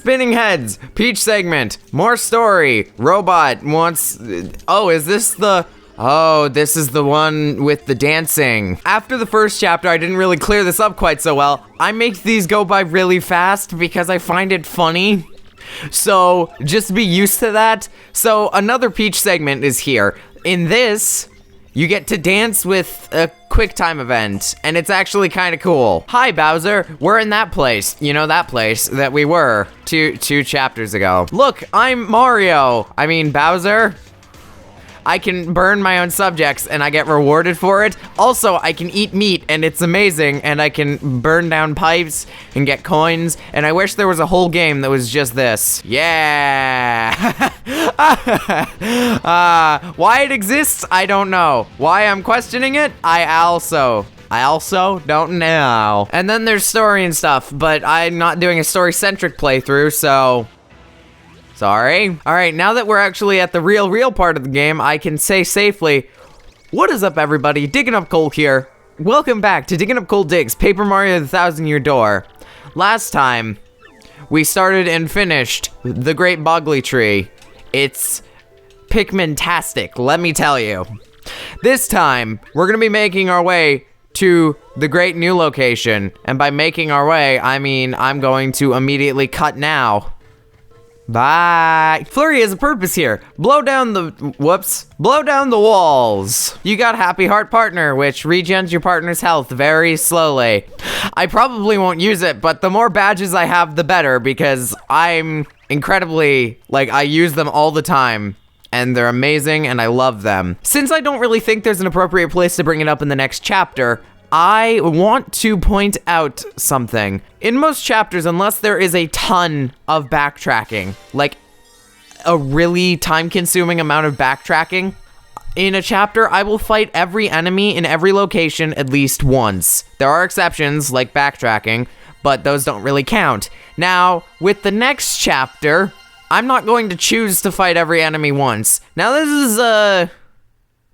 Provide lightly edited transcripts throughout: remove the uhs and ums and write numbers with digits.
spinning heads, Peach segment, more story, robot wants... Oh, is this the... Oh, this is the one with the dancing. After the first chapter, I didn't really clear this up quite so well. I make these go by really fast because I find it funny. So, just be used to that. So, another Peach segment is here. In this, you get to dance with a quick time event, and it's actually kind of cool. Hi, Bowser. We're in that place. You know, that place that we were two chapters ago. Look, I'm Mario. I mean, Bowser. I can burn my own subjects and I get rewarded for it. Also, I can eat meat and it's amazing, and I can burn down pipes and get coins, and I wish there was a whole game that was just this. Yeah! Why it exists, I don't know. Why I'm questioning it, I also don't know. And then there's story and stuff, but I'm not doing a story-centric playthrough, so... Sorry. Alright, now that we're actually at the real part of the game, I can say safely, what is up everybody, Digging Up Coal here. Welcome back to Digging Up Coal Digs, Paper Mario the Thousand-Year Door. Last time, we started and finished the Great Boggly Tree. It's Pikmin-tastic, let me tell you. This time, we're gonna be making our way to the great new location. And by making our way, I mean I'm going to immediately cut now. Bye. Flurry has a purpose here. Blow down the walls. You got Happy Heart Partner, which regens your partner's health very slowly. I probably won't use it, but the more badges I have, the better, because I'm incredibly, I use them all the time. And they're amazing, and I love them. Since I don't really think there's an appropriate place to bring it up in the next chapter, I want to point out something. In most chapters, unless there is a ton of backtracking, like a really time-consuming amount of backtracking, in a chapter, I will fight every enemy in every location at least once. There are exceptions, like backtracking, but those don't really count. Now, with the next chapter, I'm not going to choose to fight every enemy once. Now, this is a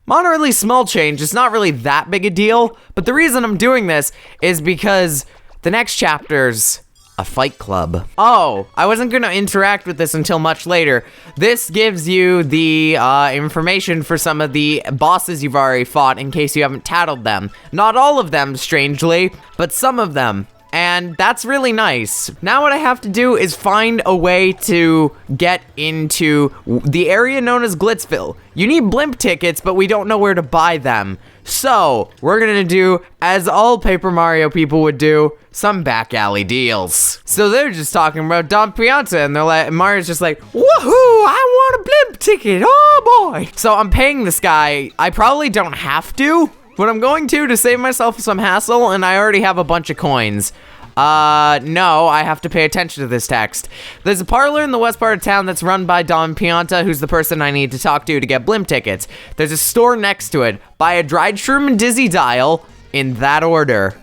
moderately small change. It's not really that big a deal, but the reason I'm doing this is because the next chapter's a fight club. Oh, I wasn't gonna interact with this until much later. This gives you the information for some of the bosses you've already fought in case you haven't tattled them. Not all of them, strangely, but some of them. And that's really nice. Now what I have to do is find a way to get into the area known as Glitzville. You need blimp tickets, but we don't know where to buy them. So, we're gonna do, as all Paper Mario people would do, some back alley deals. So they're just talking about Don Pianta, and they're like, Mario's just like, woohoo, I want a blimp ticket, oh boy. So I'm paying this guy. I probably don't have to, but I'm going to save myself some hassle, and I already have a bunch of coins. No, I have to pay attention to this text. There's a parlor in the west part of town that's run by Don Pianta, who's the person I need to talk to get blimp tickets. There's a store next to it. Buy a dried shroom and dizzy dial, in that order.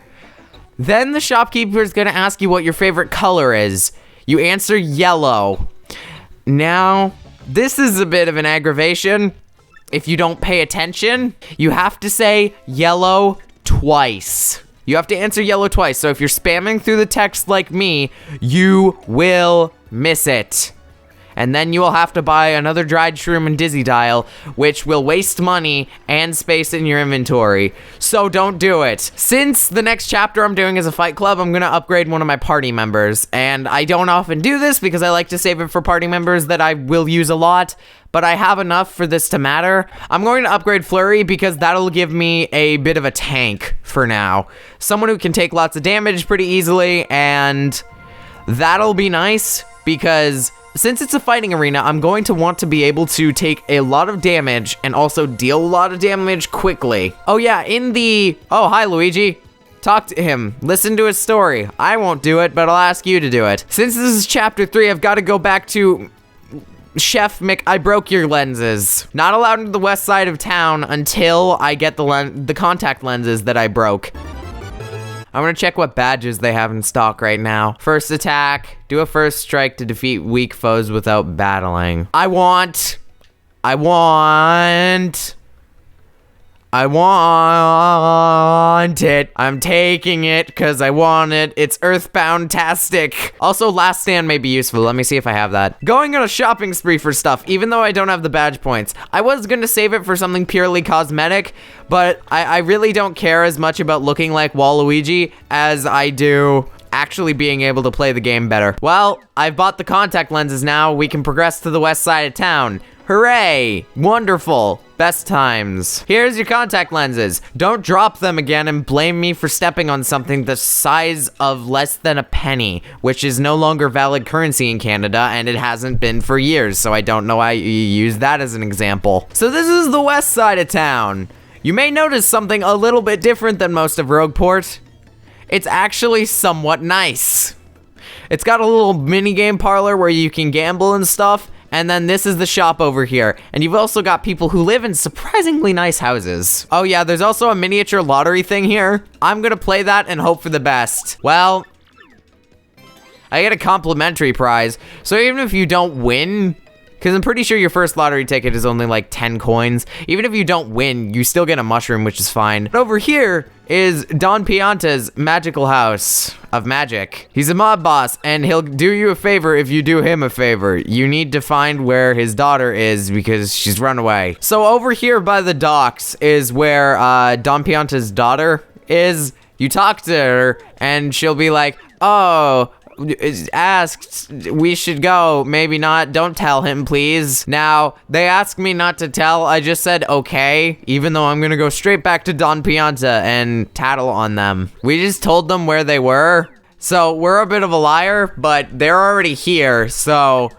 Then the shopkeeper is gonna ask you what your favorite color is. You answer yellow. Now, this is a bit of an aggravation. If you don't pay attention, you have to say yellow twice. You have to answer yellow twice, so if you're spamming through the text like me, you will miss it. And then you will have to buy another dried shroom and dizzy dial, which will waste money and space in your inventory. So don't do it. Since the next chapter I'm doing is a fight club, I'm gonna upgrade one of my party members. And I don't often do this because I like to save it for party members that I will use a lot, but I have enough for this to matter. I'm going to upgrade Flurry because that'll give me a bit of a tank for now. Someone who can take lots of damage pretty easily, and that'll be nice because since it's a fighting arena, I'm going to want to be able to take a lot of damage and also deal a lot of damage quickly. Oh yeah, oh, hi Luigi. Talk to him, listen to his story. I won't do it, but I'll ask you to do it. Since this is chapter 3, I've got to go back to Chef Mick, I broke your lenses. Not allowed into the west side of town until I get the contact lenses that I broke. I'm gonna check what badges they have in stock right now. First attack, do a first strike to defeat weak foes without battling. I want I want it. I'm taking it because I want it. It's Earthbound-tastic. Also, Last Stand may be useful. Let me see if I have that. Going on a shopping spree for stuff, even though I don't have the badge points. I was gonna save it for something purely cosmetic, but I really don't care as much about looking like Waluigi as I do actually being able to play the game better. Well, I've bought the contact lenses now. We can progress to the west side of town. Hooray! Wonderful. Best times. Here's your contact lenses. Don't drop them again and blame me for stepping on something the size of less than a penny, which is no longer valid currency in Canada, and it hasn't been for years, so I don't know why you use that as an example. So this is the west side of town. You may notice something a little bit different than most of Rogueport. It's actually somewhat nice. It's got a little mini-game parlor where you can gamble and stuff, and then this is the shop over here. And you've also got people who live in surprisingly nice houses. Oh yeah, there's also a miniature lottery thing here. I'm gonna play that and hope for the best. Well, I get a complimentary prize. So even if you don't win, because I'm pretty sure your first lottery ticket is only like 10 coins. Even if you don't win, you still get a mushroom, which is fine. But over here is Don Pianta's magical house of magic. He's a mob boss, and he'll do you a favor if you do him a favor. You need to find where his daughter is because she's run away. So over here by the docks is where Don Pianta's daughter is. You talk to her, and she'll be like, oh, asked we should go, maybe not, don't tell him please. Now they asked me not to tell. I just said okay, even though I'm gonna go straight back to Don Pianta and tattle on them. We just told them where they were, so we're a bit of a liar, but they're already here, so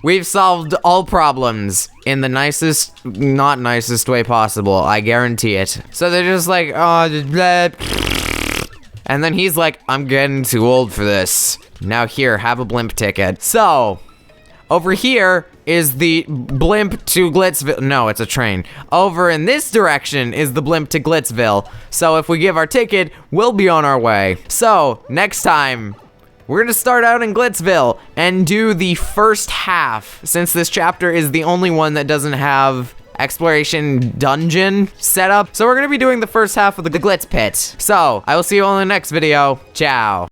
we've solved all problems in the nicest, not nicest way possible, I guarantee it. So they're just like, oh, just blah. And then he's like, I'm getting too old for this. Now here, have a blimp ticket. So, over here is the blimp to Glitzville. No, it's a train. Over in this direction is the blimp to Glitzville. So if we give our ticket, we'll be on our way. So, next time, we're gonna start out in Glitzville and do the first half, since this chapter is the only one that doesn't have exploration dungeon setup. So we're gonna be doing the first half of the Glitz Pit. So I will see you all in the next video. Ciao.